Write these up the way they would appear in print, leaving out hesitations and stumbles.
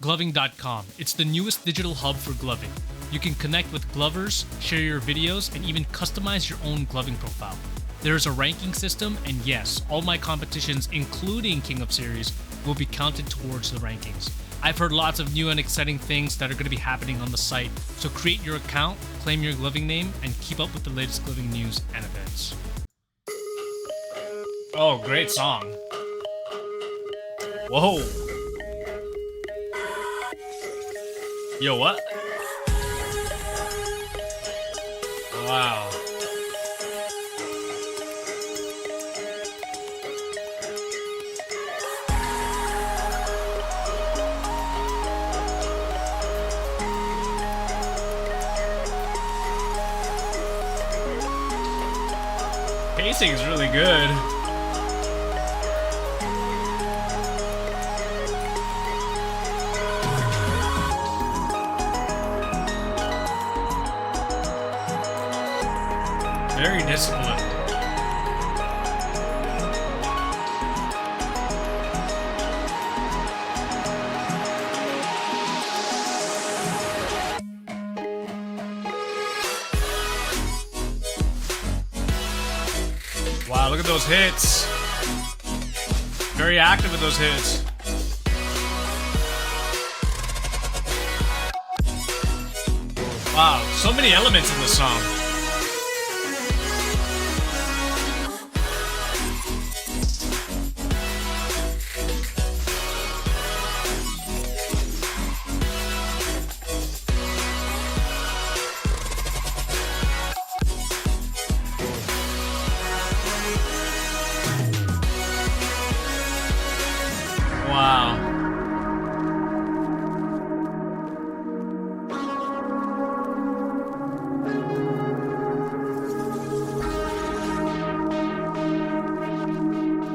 Gloving.com. It's the newest digital hub for gloving. You can connect with glovers, share your videos, and even customize your own gloving profile. There's a ranking system, and yes, all my competitions, including King of Series, will be counted towards the rankings. I've heard lots of new and exciting things that are going to be happening on the site, so create your account, claim your gloving name, and keep up with the latest gloving news and events. Oh, great song. Whoa. Yo, what? Wow. Pacing is really good. Very disciplined. Wow, look at those hits. Very active with those hits. Wow, so many elements in this song. Wow.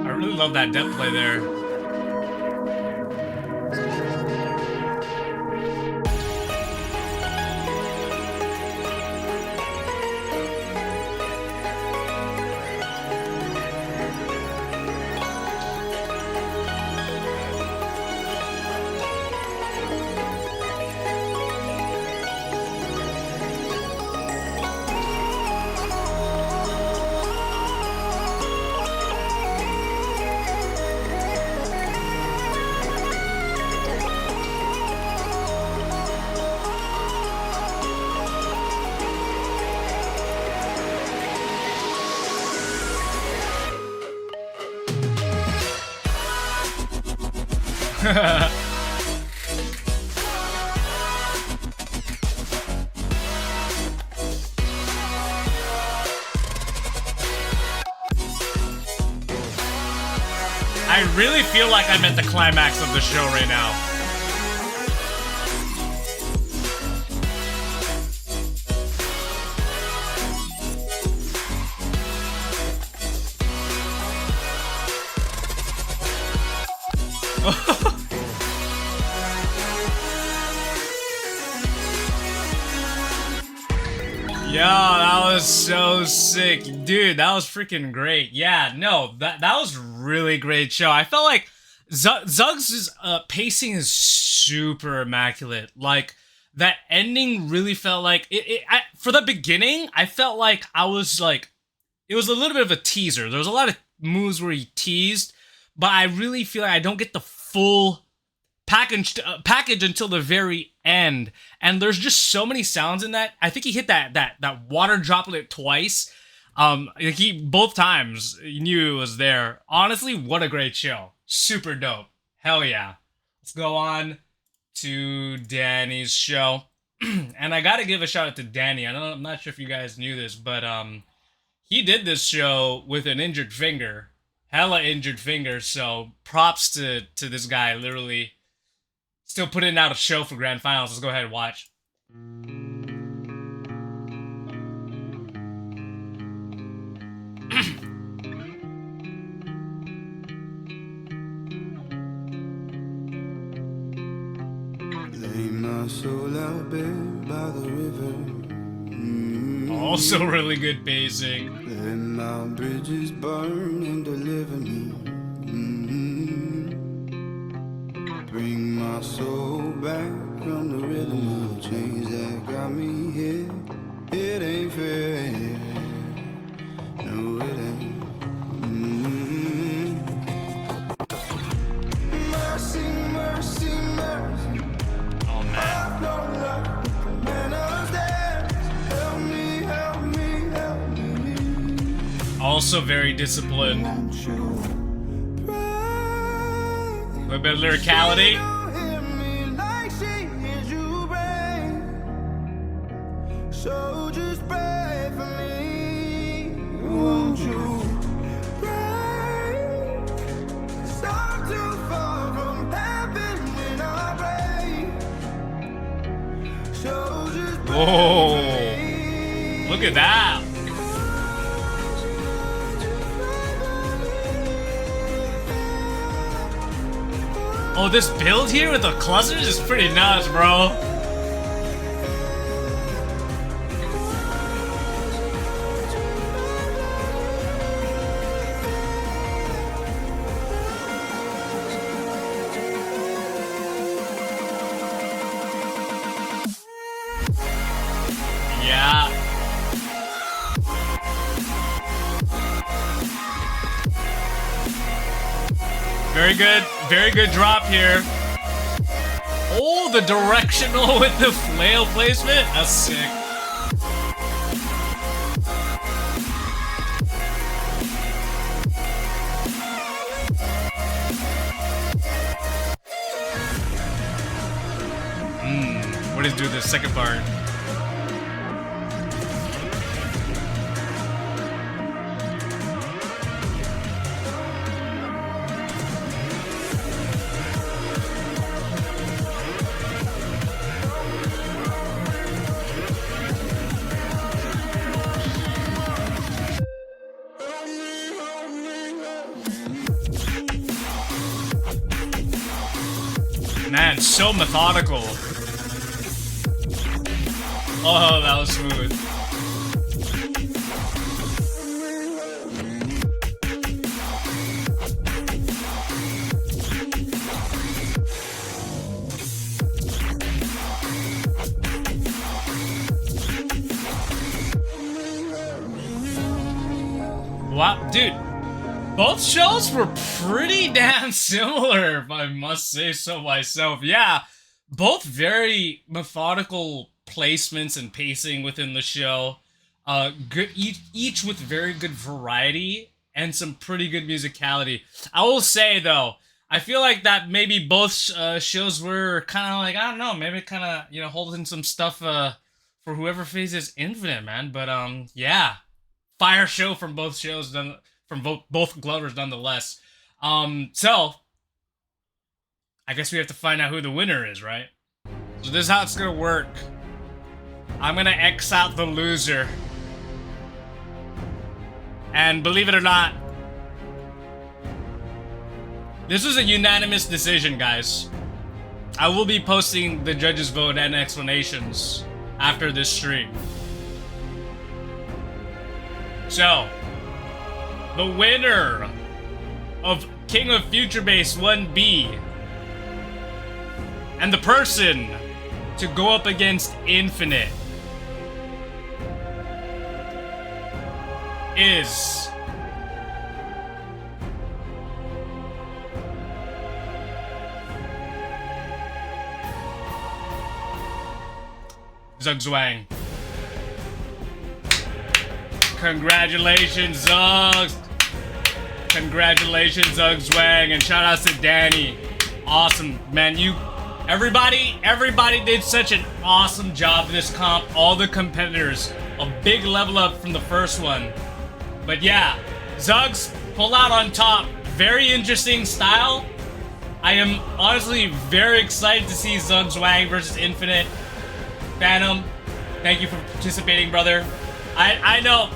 I really love that depth play there. I really feel like I'm at the climax of the show right now. Yo, that was so sick. Dude, that was freaking great. Yeah, no, that was really great show. I felt like Zug's pacing is super immaculate. Like, that ending really felt like... for the beginning, I felt like I was like... It was a little bit of a teaser. There was a lot of moves where he teased, but I really feel like I don't get the full package until the very end, and there's just so many sounds in that. I think he hit that water droplet twice. He both times you knew it was there. Honestly, what a great show! Super dope. Hell yeah. Let's go on to Danny's show, and I gotta give a shout out to Danny. I'm not sure if you guys knew this, but he did this show with an injured finger, hella injured finger. So props to this guy. Literally. Still putting out a show for grand finals. Let's go ahead and watch. Lay my soul out bare by the river. Also really good pacing. Let my bridges burn and deliver me. Bring my soul back from the rhythm of change that got me here. It ain't fair, no it ain't. Mercy, mercy, mercy. Oh man. Help me, help me, help me. Also very disciplined. A little bit of lyricality. So just pray for me, won't you? Pray. Stop too far from heaven when I pray. So just pray Whoa! for me. Look at that. Oh, this build here with the clusters is pretty nuts, bro. Yeah. Very good drop here. Oh, the directional with the flail placement. That's sick. What does it do the second part? Man, so methodical. Oh, that was smooth. Wow, dude. Both shows were pretty damn similar, if I must say so myself. Yeah, both very methodical placements and pacing within the show. Good, each with very good variety and some pretty good musicality. I will say though, I feel like that maybe both shows were kind of like, I don't know, maybe kind of holding some stuff for whoever faces Infinite, man. But yeah, fire show from both shows done. From both Glovers, nonetheless. So I guess we have to find out who the winner is, right? So this is how it's gonna work. I'm gonna X out the loser, and believe it or not, this was a unanimous decision, guys. I will be posting the judges' vote and explanations after this stream. So, the winner of King of Future Base 1B and the person to go up against Infinite is Zugzwang. Congratulations, Zugs. Congratulations, Zugzwang, and shout outs to Danny. Awesome, man. Everybody did such an awesome job this comp. All the competitors, a big level up from the first one. But yeah, Zugs pulled out on top. Very interesting style. I am honestly very excited to see Zugzwang versus Infinite. Phantom, thank you for participating, brother. I know.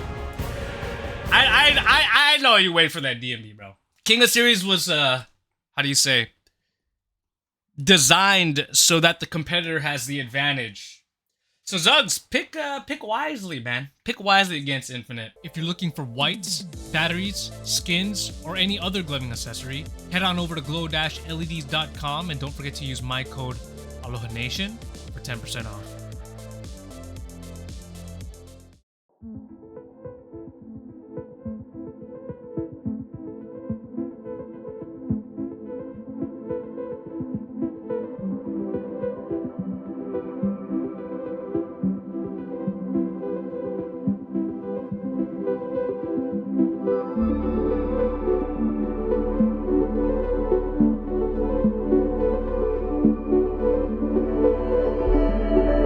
I know you wait for that DMB, bro. King of Series was how do you say, designed so that the competitor has the advantage. So Zugs, pick wisely, man. Pick wisely against Infinite. If you're looking for whites, batteries, skins, or any other gloving accessory, head on over to glow-leds.com and don't forget to use my code AlohaNation for 10% off.